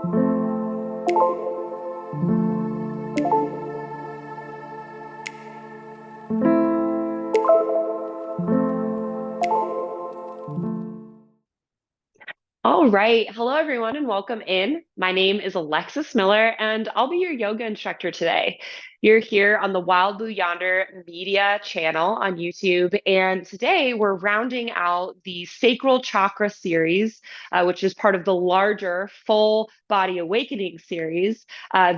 All right. Hello, everyone, and welcome in. My name is Alexis Miller, and I'll be your yoga instructor today. You're here on the Wild Blue Yonder Media channel on YouTube, and today we're rounding out the Sacral Chakra series, which is part of the larger Full Body Awakening series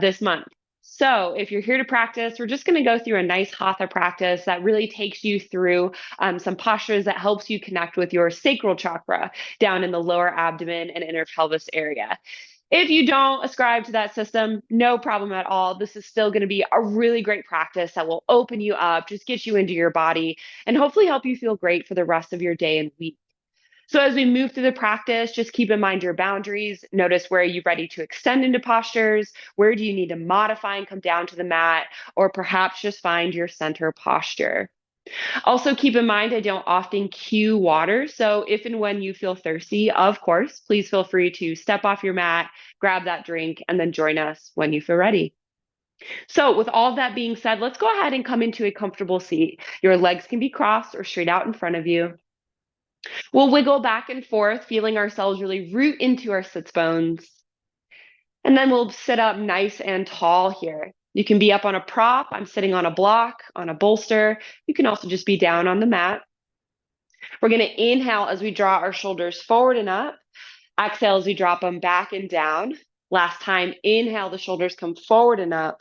this month. So, if you're here to practice, we're just going to go through a nice Hatha practice that really takes you through some postures that helps you connect with your sacral chakra down in the lower abdomen and inner pelvis area. If you don't ascribe to that system, no problem at all. This is still going to be a really great practice that will open you up, just get you into your body, and hopefully help you feel great for the rest of your day and week. So as we move through the practice, just keep in mind your boundaries. Notice where you're ready to extend into postures. Where do you need to modify and come down to the mat? Or perhaps just find your center posture. Also, keep in mind, I don't often cue water. So, if and when you feel thirsty, of course, please feel free to step off your mat, grab that drink, and then join us when you feel ready. So, with all of that being said, let's go ahead and come into a comfortable seat. Your legs can be crossed or straight out in front of you. We'll wiggle back and forth, feeling ourselves really root into our sits bones. And then we'll sit up nice and tall here. You can be up on a prop. I'm sitting on a block, on a bolster. You can also just be down on the mat. We're going to inhale as we draw our shoulders forward and up. Exhale as we drop them back and down. Last time, inhale, the shoulders come forward and up.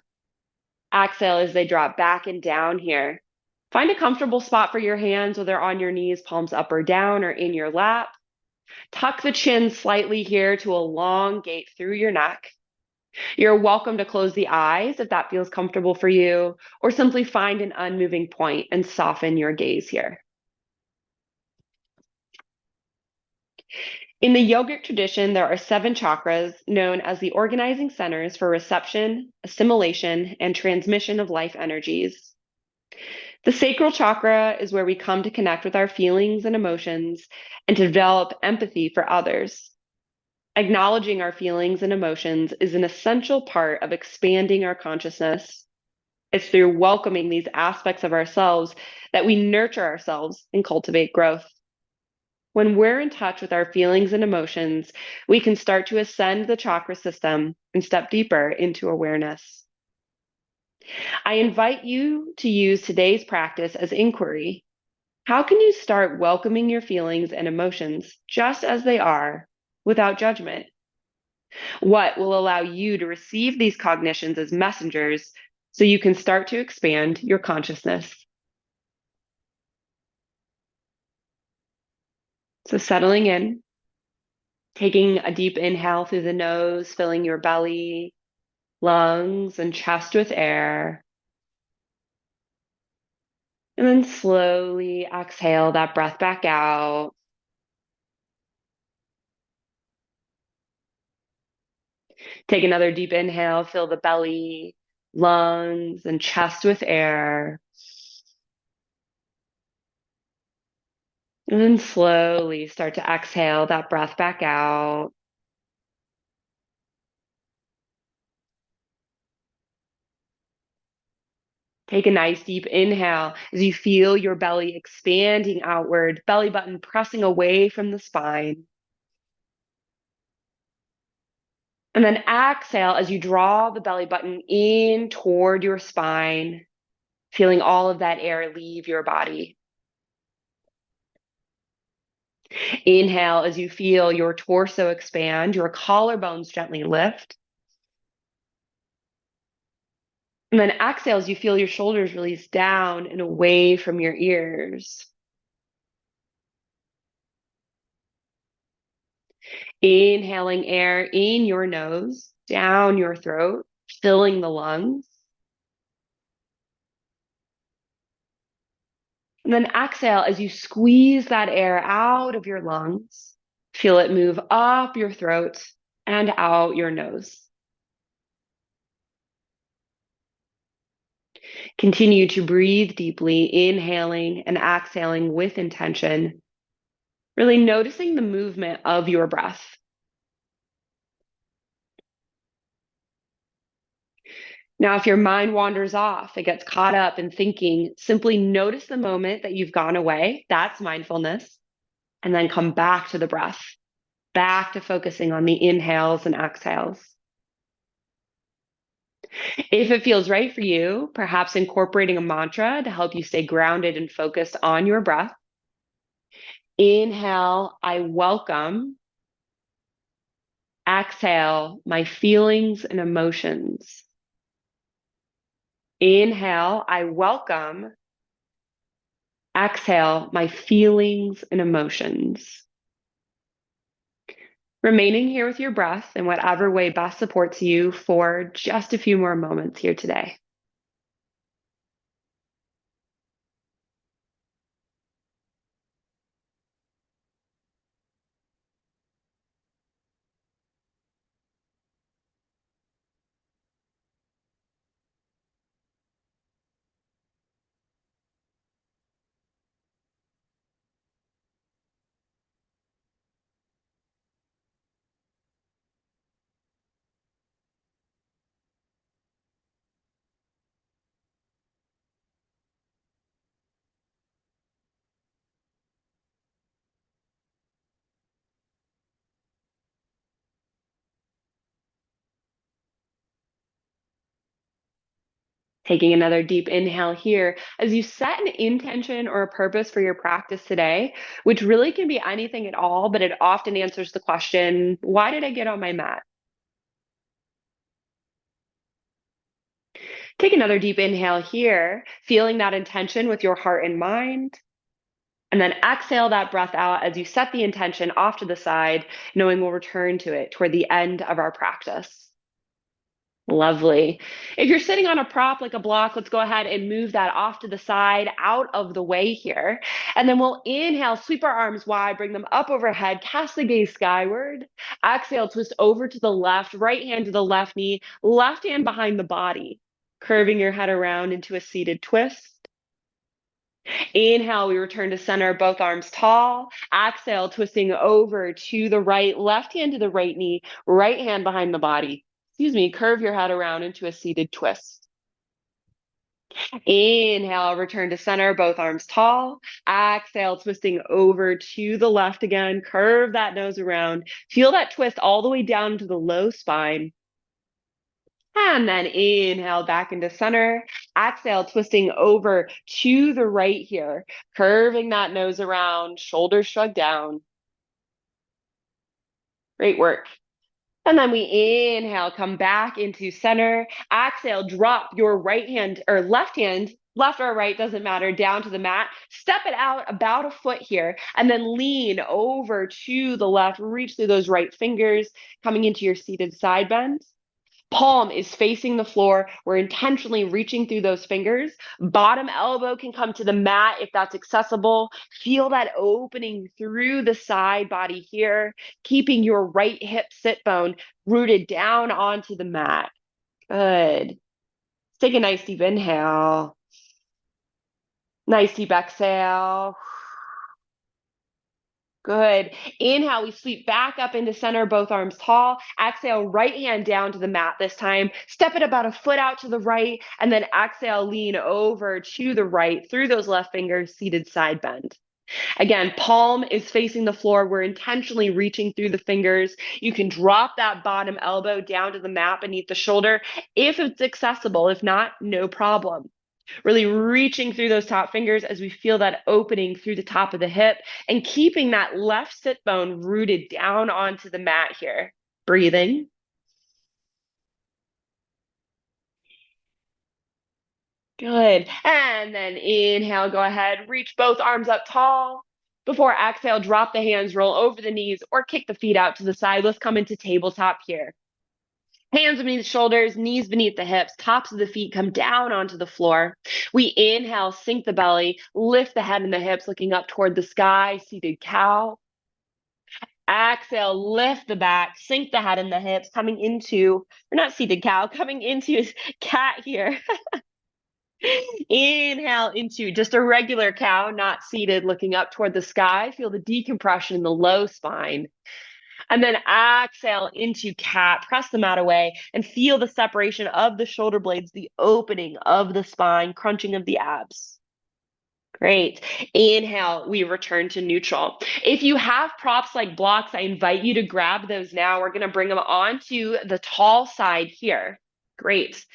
Exhale as they drop back and down here. Find a comfortable spot for your hands, whether on your knees, palms up or down, or in your lap. Tuck the chin slightly here to elongate through your neck. You're welcome to close the eyes if that feels comfortable for you, or simply find an unmoving point and soften your gaze here. In the yogic tradition, there are 7 chakras known as the organizing centers for reception, assimilation, and transmission of life energies. The sacral chakra is where we come to connect with our feelings and emotions and to develop empathy for others. Acknowledging our feelings and emotions is an essential part of expanding our consciousness. It's through welcoming these aspects of ourselves that we nurture ourselves and cultivate growth. When we're in touch with our feelings and emotions, we can start to ascend the chakra system and step deeper into awareness. I invite you to use today's practice as inquiry. How can you start welcoming your feelings and emotions just as they are without judgment? What will allow you to receive these cognitions as messengers so you can start to expand your consciousness? So settling in, taking a deep inhale through the nose, filling your belly, lungs, and chest with air. And then slowly exhale that breath back out. Take another deep inhale, fill the belly, lungs, and chest with air. And then slowly start to exhale that breath back out. Take a nice deep inhale as you feel your belly expanding outward, belly button pressing away from the spine. And then exhale as you draw the belly button in toward your spine, feeling all of that air leave your body. Inhale as you feel your torso expand, your collarbones gently lift. And then exhale as you feel your shoulders release down and away from your ears. Inhaling air in your nose, down your throat, filling the lungs. And then exhale as you squeeze that air out of your lungs. Feel it move up your throat and out your nose. Continue to breathe deeply, inhaling and exhaling with intention, really noticing the movement of your breath. Now, if your mind wanders off, it gets caught up in thinking, simply notice the moment that you've gone away. That's mindfulness. And then come back to the breath, back to focusing on the inhales and exhales. If it feels right for you, perhaps incorporating a mantra to help you stay grounded and focused on your breath. Inhale, I welcome. Exhale, my feelings and emotions. Inhale, I welcome. Exhale, my feelings and emotions. Remaining here with your breath in whatever way best supports you for just a few more moments here today. Taking another deep inhale here as you set an intention or a purpose for your practice today, which really can be anything at all, but it often answers the question, why did I get on my mat? Take another deep inhale here, feeling that intention with your heart and mind. And then exhale that breath out as you set the intention off to the side, knowing we'll return to it toward the end of our practice. Lovely. If you're sitting on a prop like a block, let's go ahead and move that off to the side, out of the way here. And then we'll inhale, sweep our arms wide, bring them up overhead, cast the gaze skyward. Exhale, twist over to the left, right hand to the left knee, left hand behind the body, curving your head around into a seated twist. Inhale, we return to center, both arms tall. Exhale, twisting over to the right, left hand to the right knee, right hand behind the body. Curve your head around into a seated twist. Inhale, return to center, both arms tall. Exhale, twisting over to the left again. Curve that nose around. Feel that twist all the way down to the low spine. And then inhale back into center. Exhale, twisting over to the right here. Curving that nose around, shoulders shrug down. Great work. And then we inhale, come back into center. Exhale, drop your right hand or left hand, left or right, doesn't matter, down to the mat. Step it out about a foot here, and then lean over to the left. Reach through those right fingers, coming into your seated side bend. Palm is facing the floor. We're intentionally reaching through those fingers. Bottom elbow can come to the mat if that's accessible. Feel that opening through the side body here, keeping your right hip sit bone rooted down onto the mat. Good. Let's take a nice deep inhale. Nice deep exhale. Good. Inhale, we sweep back up into center, both arms tall. Exhale, right hand down to the mat this time. Step it about a foot out to the right, and then exhale, lean over to the right through those left fingers, seated side bend. Again, palm is facing the floor. We're intentionally reaching through the fingers. You can drop that bottom elbow down to the mat beneath the shoulder if it's accessible. If not, no problem. Really reaching through those top fingers as we feel that opening through the top of the hip and keeping that left sit bone rooted down onto the mat here. Breathing. Good. And then inhale, go ahead, reach both arms up tall. Before exhale, drop the hands, roll over the knees, or kick the feet out to the side. Let's come into tabletop here. Hands beneath the shoulders, knees beneath the hips, tops of the feet come down onto the floor. We inhale, sink the belly, lift the head and the hips, looking up toward the sky, seated cow. Exhale, lift the back, sink the head and the hips, coming into, or not seated cow, coming into cat here. Inhale into just a regular cow, not seated, looking up toward the sky. Feel the decompression in the low spine. And then exhale into cat. Press the mat away and feel the separation of the shoulder blades, the opening of the spine, crunching of the abs. Great. Inhale, we return to neutral. If you have props like blocks, I invite you to grab those now. We're going to bring them onto the tall side here. Great.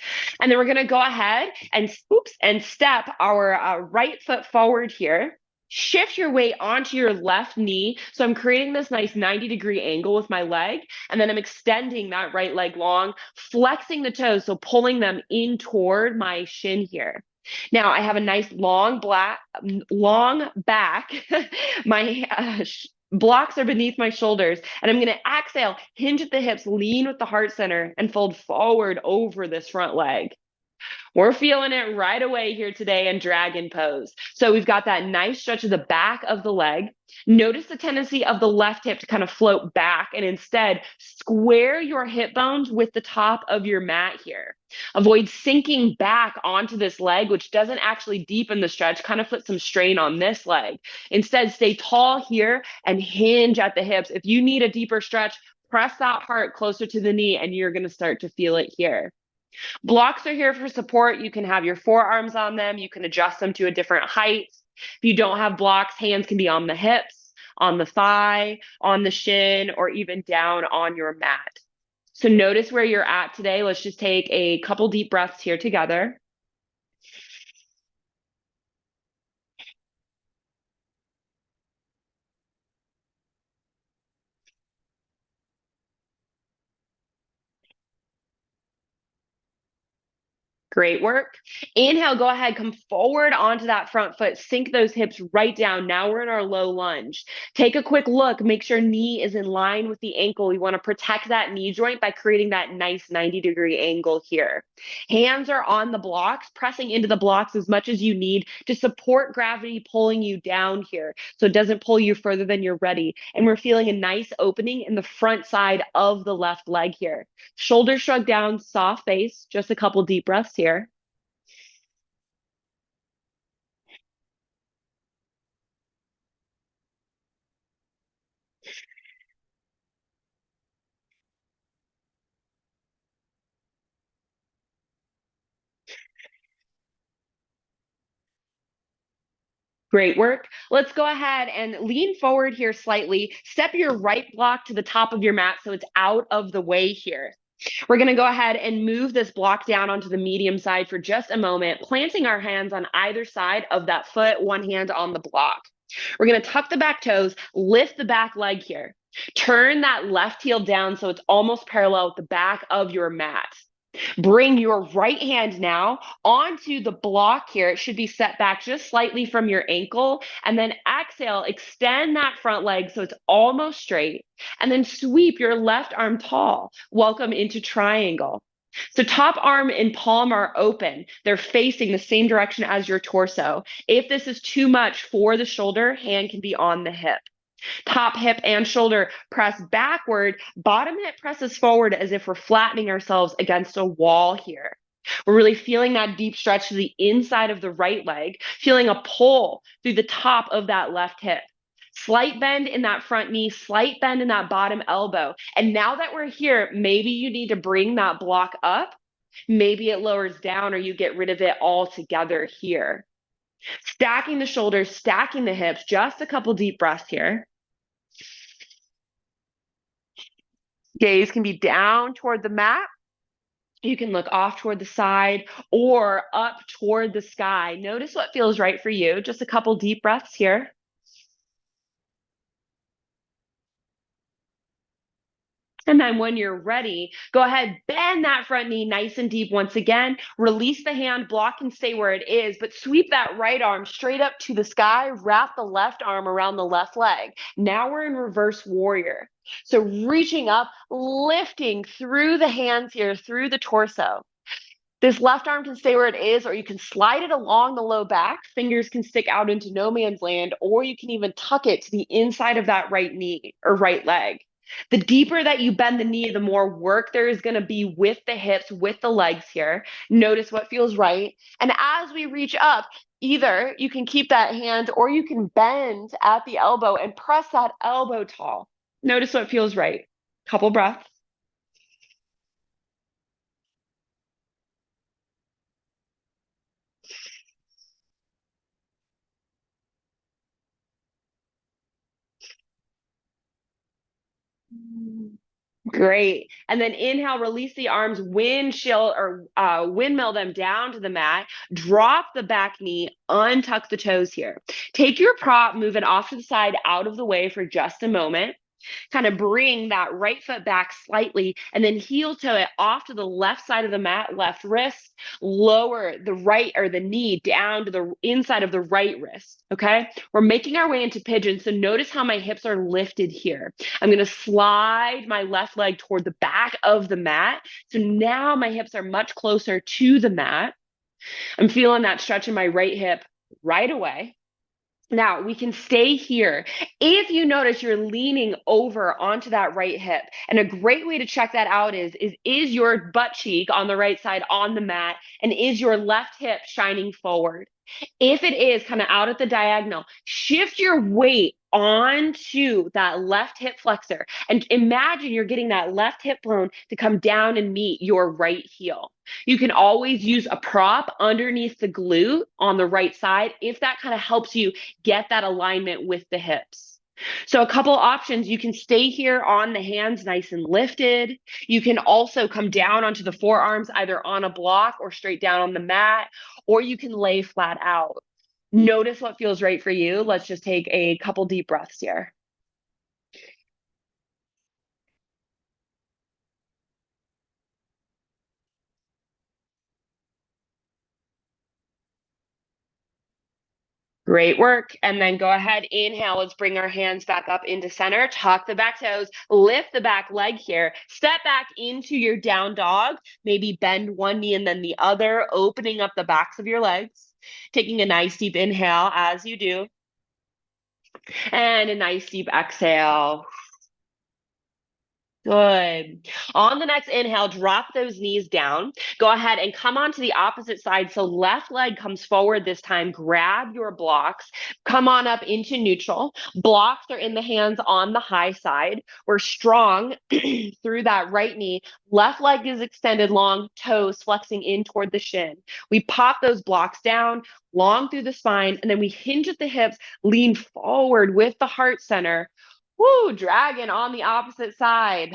And then we're going to go ahead and step our right foot forward here. Shift your weight onto your left knee. So I'm creating this nice 90-degree angle with my leg, and then I'm extending that right leg long, flexing the toes, so pulling them in toward my shin here. Now I have a nice long back. My blocks are beneath my shoulders, and I'm going to exhale, hinge at the hips, lean with the heart center, and fold forward over this front leg. We're feeling it right away here today in dragon pose. So we've got that nice stretch of the back of the leg. Notice the tendency of the left hip to kind of float back, and instead square your hip bones with the top of your mat here. Avoid sinking back onto this leg, which doesn't actually deepen the stretch, kind of put some strain on this leg. Instead, stay tall here and hinge at the hips. If you need a deeper stretch, press that heart closer to the knee, and you're going to start to feel it here. Blocks are here for support. You can have your forearms on them. You can adjust them to a different height. If you don't have blocks, hands can be on the hips, on the thigh, on the shin, or even down on your mat. So notice where you're at today. Let's just take a couple deep breaths here together. Great work. Inhale, go ahead, come forward onto that front foot, sink those hips right down. Now we're in our low lunge. Take a quick look, make sure knee is in line with the ankle. We want to protect that knee joint by creating that nice 90-degree angle here. Hands are on the blocks, pressing into the blocks as much as you need to support gravity pulling you down here so it doesn't pull you further than you're ready. And we're feeling a nice opening in the front side of the left leg here. Shoulders shrug down, soft face, just a couple deep breaths here. Great work. Let's go ahead and lean forward here slightly. Step your right block to the top of your mat so it's out of the way here. We're going to go ahead and move this block down onto the medium side for just a moment, planting our hands on either side of that foot, one hand on the block. We're going to tuck the back toes, lift the back leg here. Turn that left heel down so it's almost parallel with the back of your mat. Bring your right hand now onto the block here. It should be set back just slightly from your ankle. And then exhale, extend that front leg so it's almost straight. And then sweep your left arm tall. Welcome into triangle. So top arm and palm are open. They're facing the same direction as your torso. If this is too much for the shoulder, hand can be on the hip. Top hip and shoulder press backward. Bottom hip presses forward as if we're flattening ourselves against a wall here. We're really feeling that deep stretch to the inside of the right leg, feeling a pull through the top of that left hip. Slight bend in that front knee, slight bend in that bottom elbow. And now that we're here, maybe you need to bring that block up. Maybe it lowers down or you get rid of it altogether here. Stacking the shoulders, stacking the hips, just a couple deep breaths here. Gaze can be down toward the mat. You can look off toward the side or up toward the sky. Notice what feels right for you. Just a couple deep breaths here. And then when you're ready, go ahead, bend that front knee nice and deep once again. Release the hand, block can stay where it is, but sweep that right arm straight up to the sky. Wrap the left arm around the left leg. Now we're in reverse warrior. So reaching up, lifting through the hands here, through the torso. This left arm can stay where it is, or you can slide it along the low back. Fingers can stick out into no man's land, or you can even tuck it to the inside of that right knee or right leg. The deeper that you bend the knee, the more work there is going to be with the hips, with the legs here. Notice what feels right. And as we reach up, either you can keep that hand or you can bend at the elbow and press that elbow tall. Notice what feels right. Couple breaths. Great. And then inhale, release the arms, windshield or windmill them down to the mat. Drop the back knee, untuck the toes here. Take your prop, move it off to the side, out of the way for just a moment. Kind of bring that right foot back slightly and then heel toe it off to the left side of the mat, left wrist, lower the right or the knee down to the inside of the right wrist. Okay. We're making our way into pigeon. So notice how my hips are lifted here. I'm going to slide my left leg toward the back of the mat. So now my hips are much closer to the mat. I'm feeling that stretch in my right hip right away. Now we can stay here. If you notice you're leaning over onto that right hip, and a great way to check that out is your butt cheek on the right side on the mat, and is your left hip shining forward? If it is kind of out at the diagonal, shift your weight onto that left hip flexor and imagine you're getting that left hip bone to come down and meet your right heel. You can always use a prop underneath the glute on the right side if that kind of helps you get that alignment with the hips. So, a couple options, you can stay here on the hands nice and lifted. You can also come down onto the forearms, either on a block or straight down on the mat, or you can lay flat out. Notice what feels right for you. Let's just take a couple deep breaths here. Great work. And then go ahead, inhale. Let's bring our hands back up into center. Tuck the back toes, lift the back leg here. Step back into your down dog. Maybe bend one knee and then the other, opening up the backs of your legs. Taking a nice deep inhale as you do, and a nice deep exhale. Good. On the next inhale, drop those knees down. Go ahead and come onto the opposite side. So left leg comes forward this time. Grab your blocks. Come on up into neutral. Blocks are in the hands on the high side. We're strong through that right knee. Left leg is extended long, toes flexing in toward the shin. We pop those blocks down, long through the spine, and then we hinge at the hips, lean forward with the heart center. Woo, dragon on the opposite side.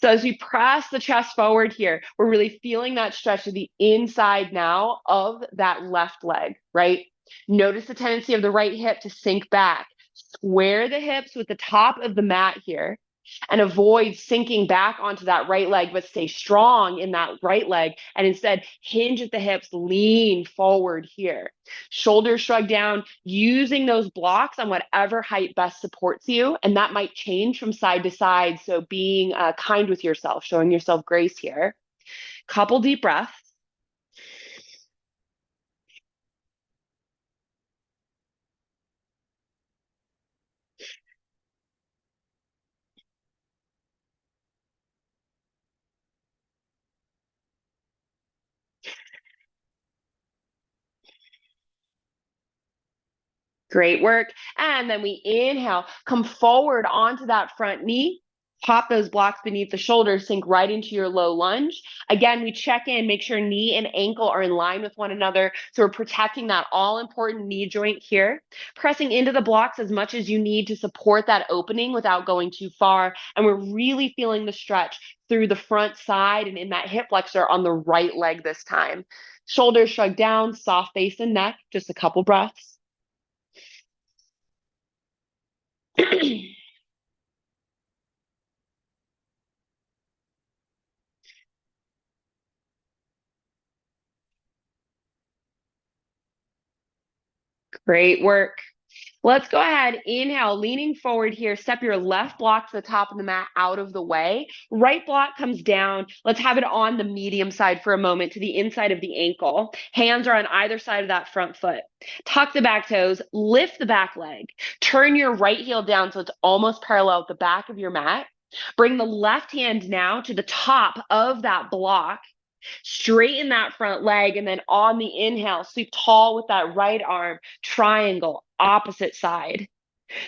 So as we press the chest forward here, we're really feeling that stretch to the inside now of that left leg, right? Notice the tendency of the right hip to sink back. Square the hips with the top of the mat here and avoid sinking back onto that right leg, but stay strong in that right leg and instead hinge at the hips, lean forward here. Shoulders shrug down, using those blocks on whatever height best supports you. And that might change from side to side. So being kind with yourself, showing yourself grace here. Couple deep breaths. Great work. And then we inhale, come forward onto that front knee, pop those blocks beneath the shoulders, sink right into your low lunge. Again, we check in, make sure knee and ankle are in line with one another. So we're protecting that all important knee joint here, pressing into the blocks as much as you need to support that opening without going too far. And we're really feeling the stretch through the front side and in that hip flexor on the right leg this time. Shoulders shrug down, soft face and neck, just a couple breaths. Great work. Let's go ahead. Inhale, leaning forward here. Step your left block to the top of the mat out of the way. Right block comes down. Let's have it on the medium side for a moment to the inside of the ankle. Hands are on either side of that front foot. Tuck the back toes, lift the back leg. Turn your right heel down so it's almost parallel with the back of your mat. Bring the left hand now to the top of that block. Straighten that front leg, and then on the inhale, sweep tall with that right arm, triangle, opposite side.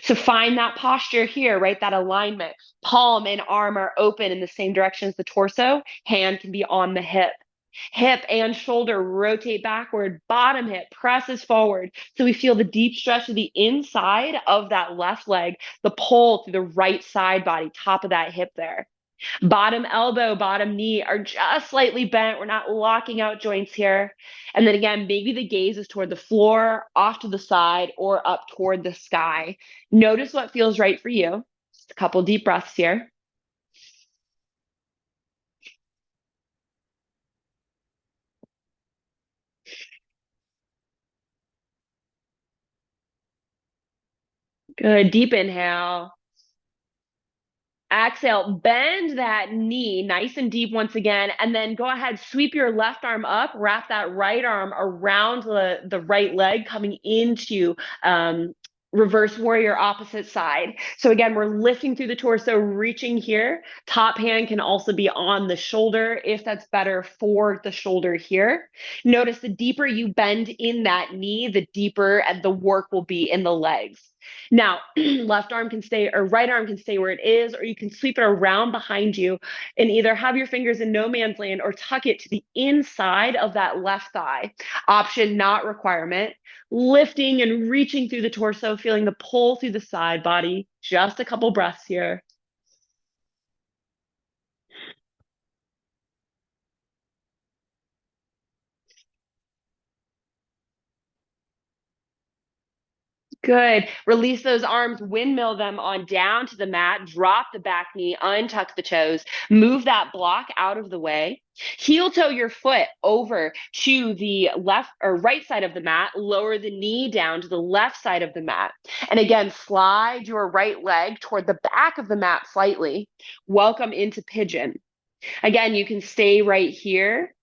So find that posture here, right? That alignment. Palm and arm are open in the same direction as the torso. Hand can be on the hip. Hip and shoulder rotate backward. Bottom hip presses forward. So we feel the deep stretch of the inside of that left leg, the pull through the right side body, top of that hip there. Bottom elbow, bottom knee are just slightly bent. We're not locking out joints here. And then again, maybe the gaze is toward the floor, off to the side, or up toward the sky. Notice what feels right for you. Just a couple deep breaths here. Good. Deep inhale. Exhale, bend that knee nice and deep once again, and then go ahead, sweep your left arm up, wrap that right arm around the right leg, coming into reverse warrior opposite side. So again, we're lifting through the torso, reaching here. Top hand can also be on the shoulder if that's better for the shoulder here. Notice the deeper you bend in that knee, the deeper and the work will be in the legs. Now, left arm can stay or right arm can stay where it is, or you can sweep it around behind you and either have your fingers in no man's land or tuck it to the inside of that left thigh. Option, not requirement. Lifting and reaching through the torso, feeling the pull through the side body. Just a couple breaths here. Good. Release those arms, windmill them on down to the mat, drop the back knee, untuck the toes, move that block out of the way. Heel toe your foot over to the left or right side of the mat, lower the knee down to the left side of the mat. And again, slide your right leg toward the back of the mat slightly. Welcome into pigeon. Again, you can stay right here.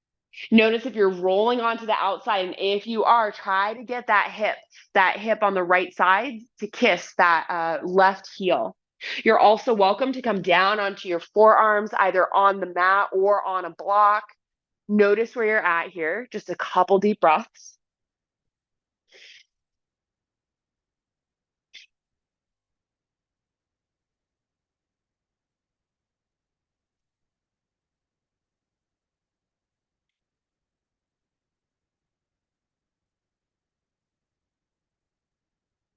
Notice if you're rolling onto the outside, and if you are, try to get that hip on the right side to kiss that left heel. You're also welcome to come down onto your forearms, either on the mat or on a block. Notice where you're at here. Just a couple deep breaths.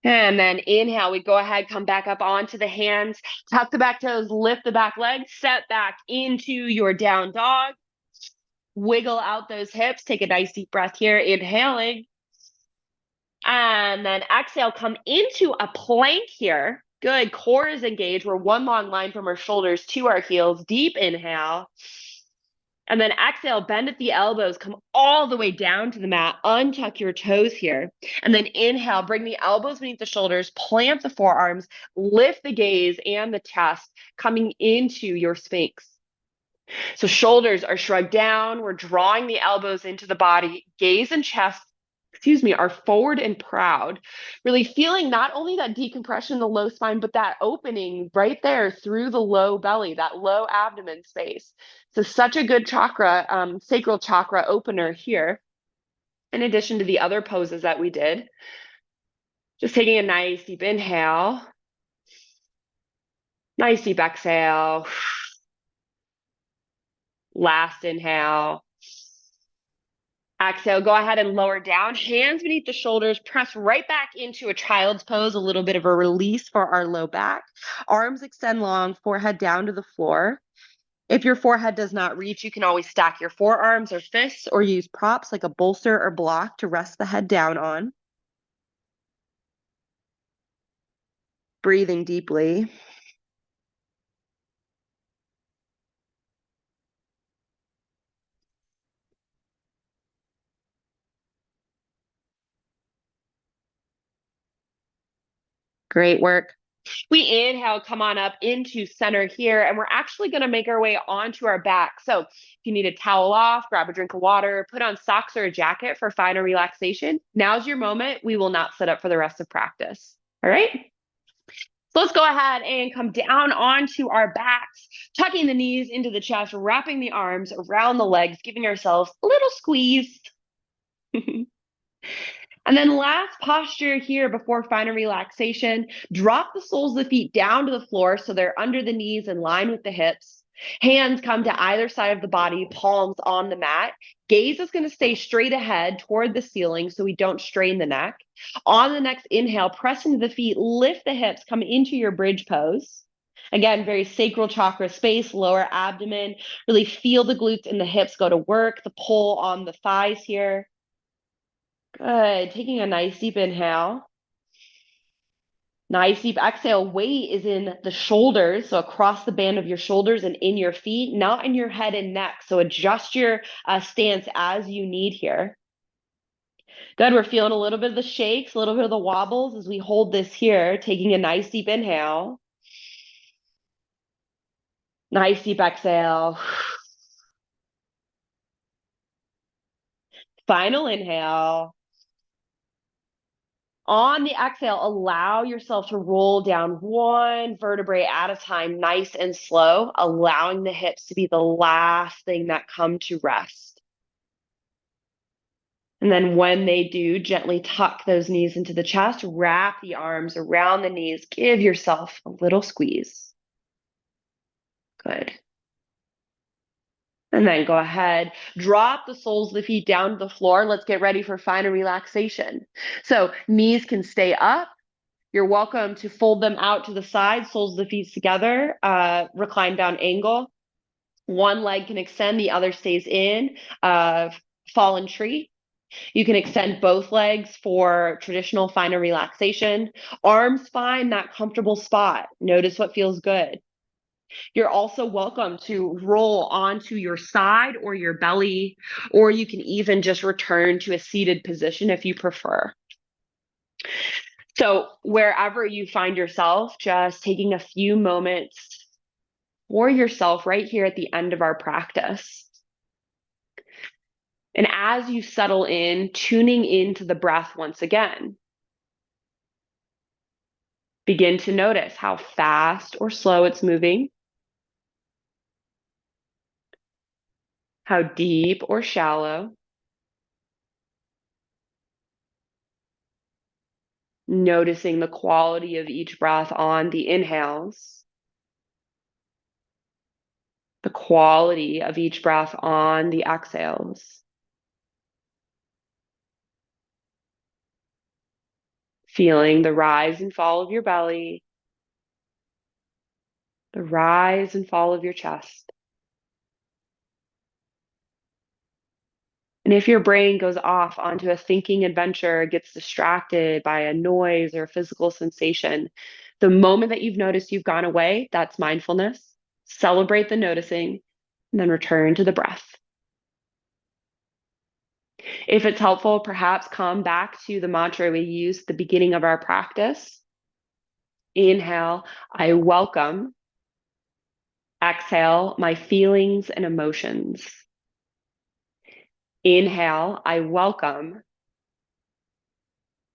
And then inhale, we go ahead, come back up onto the hands, tuck the back toes, lift the back leg, step back into your down dog. Wiggle out those hips. Take a nice deep breath here, inhaling. And then exhale, come into a plank here. Good. Core is engaged. We're one long line from our shoulders to our heels. Deep inhale. And then exhale, bend at the elbows, come all the way down to the mat, untuck your toes here. And then inhale, bring the elbows beneath the shoulders, plant the forearms, lift the gaze and the chest, coming into your Sphinx. So shoulders are shrugged down. We're drawing the elbows into the body. Gaze and chest, are forward and proud. Really feeling not only that decompression in the low spine, but that opening right there through the low belly, that low abdomen space. So such a good chakra, sacral chakra opener here. In addition to the other poses that we did. Just taking a nice deep inhale. Nice deep exhale. Last inhale. Exhale, go ahead and lower down, hands beneath the shoulders, press right back into a child's pose, a little bit of a release for our low back. Arms extend long, forehead down to the floor. If your forehead does not reach, you can always stack your forearms or fists or use props like a bolster or block to rest the head down on. Breathing deeply. Great work. We inhale, come on up into center here, and we're actually going to make our way onto our back. So if you need a towel off, grab a drink of water, put on socks or a jacket for final relaxation. Now's your moment. We will not sit up for the rest of practice. All right? So let's go ahead and come down onto our backs, tucking the knees into the chest, wrapping the arms around the legs, giving ourselves a little squeeze. And then last posture here before final relaxation, drop the soles of the feet down to the floor so they're under the knees in line with the hips. Hands come to either side of the body, palms on the mat. Gaze is going to stay straight ahead toward the ceiling so we don't strain the neck. On the next inhale, press into the feet, lift the hips, come into your bridge pose. Again, very sacral chakra space, lower abdomen. Really feel the glutes and the hips go to work, the pull on the thighs here. Good. Taking a nice deep inhale. Nice deep exhale. Weight is in the shoulders, so across the band of your shoulders and in your feet, not in your head and neck. So adjust your stance as you need here. Good. We're feeling a little bit of the shakes, a little bit of the wobbles as we hold this here, taking a nice deep inhale. Nice deep exhale. Final inhale. On the exhale, allow yourself to roll down one vertebrae at a time, nice and slow, allowing the hips to be the last thing that come to rest. And then when they do, gently tuck those knees into the chest, wrap the arms around the knees, give yourself a little squeeze. Good. And then go ahead, drop the soles of the feet down to the floor. Let's get ready for final relaxation. So knees can stay up. You're welcome to fold them out to the side, soles of the feet together, recline down angle. One leg can extend, the other stays in, fallen tree. You can extend both legs for traditional final relaxation. Arms find that comfortable spot. Notice what feels good. You're also welcome to roll onto your side or your belly, or you can even just return to a seated position if you prefer. So wherever you find yourself, just taking a few moments for yourself right here at the end of our practice. And as you settle in, tuning into the breath once again. Begin to notice how fast or slow it's moving, how deep or shallow. Noticing the quality of each breath on the inhales, the quality of each breath on the exhales. Feeling the rise and fall of your belly, the rise and fall of your chest. And if your brain goes off onto a thinking adventure, gets distracted by a noise or a physical sensation, the moment that you've noticed you've gone away, that's mindfulness. Celebrate the noticing, and then return to the breath. If it's helpful, perhaps come back to the mantra we used at the beginning of our practice. Inhale, I welcome. Exhale, my feelings and emotions. Inhale, I welcome.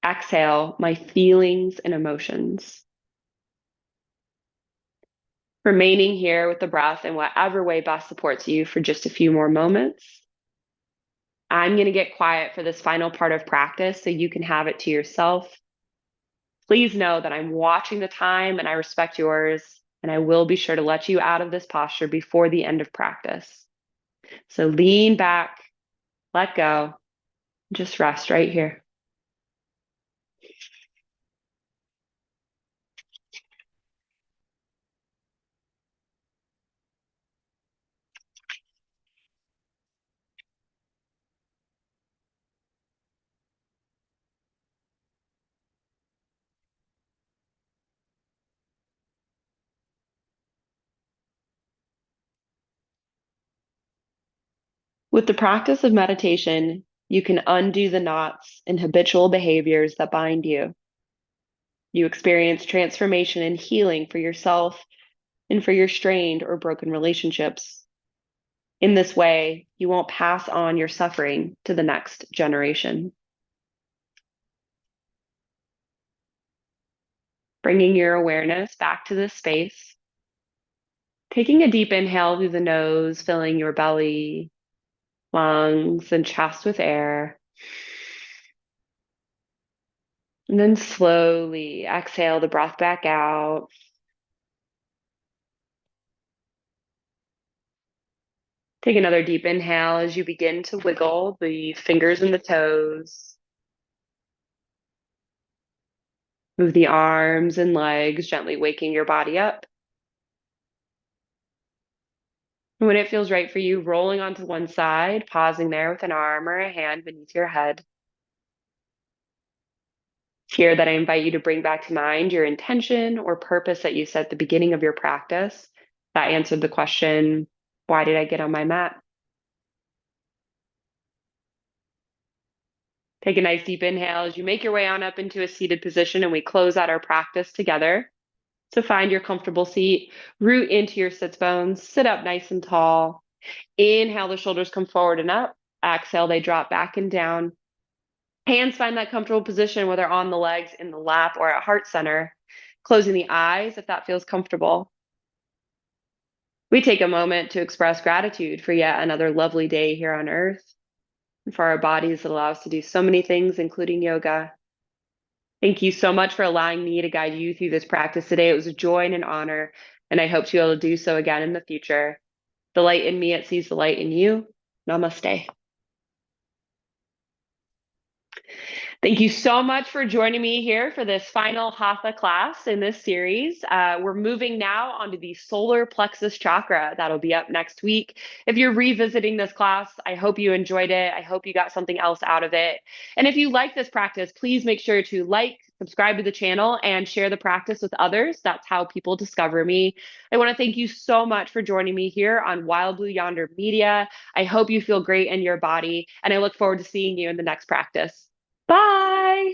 Exhale, my feelings and emotions. Remaining here with the breath in whatever way best supports you for just a few more moments. I'm going to get quiet for this final part of practice so you can have it to yourself. Please know that I'm watching the time and I respect yours, and I will be sure to let you out of this posture before the end of practice. So lean back, let go, just rest right here. With the practice of meditation, you can undo the knots and habitual behaviors that bind you. You experience transformation and healing for yourself and for your strained or broken relationships. In this way, you won't pass on your suffering to the next generation. Bringing your awareness back to this space. Taking a deep inhale through the nose, filling your belly, lungs, and chest with air. And then slowly exhale the breath back out. Take another deep inhale as you begin to wiggle the fingers and the toes. Move the arms and legs, gently waking your body up. And when it feels right for you, rolling onto one side, pausing there with an arm or a hand beneath your head. Here that I invite you to bring back to mind your intention or purpose that you set at the beginning of your practice that answered the question, why did I get on my mat? Take a nice deep inhale as you make your way on up into a seated position and we close out our practice together. So find your comfortable seat, root into your sits bones, sit up nice and tall. Inhale, the shoulders come forward and up. Exhale, they drop back and down. Hands find that comfortable position, whether on the legs, in the lap, or at heart center. Closing the eyes if that feels comfortable. We take a moment to express gratitude for yet another lovely day here on earth, and for our bodies that allow us to do so many things, including yoga. Thank you so much for allowing me to guide you through this practice today. It was a joy and an honor, and I hope to be able to do so again in the future. The light in me, it sees the light in you. Namaste. Thank you so much for joining me here for this final Hatha class in this series. We're moving now onto the solar plexus chakra. That'll be up next week. If you're revisiting this class, I hope you enjoyed it. I hope you got something else out of it. And if you like this practice, please make sure to like, subscribe to the channel, and share the practice with others. That's how people discover me. I want to thank you so much for joining me here on Wild Blue Yonder Media. I hope you feel great in your body, and I look forward to seeing you in the next practice. Bye.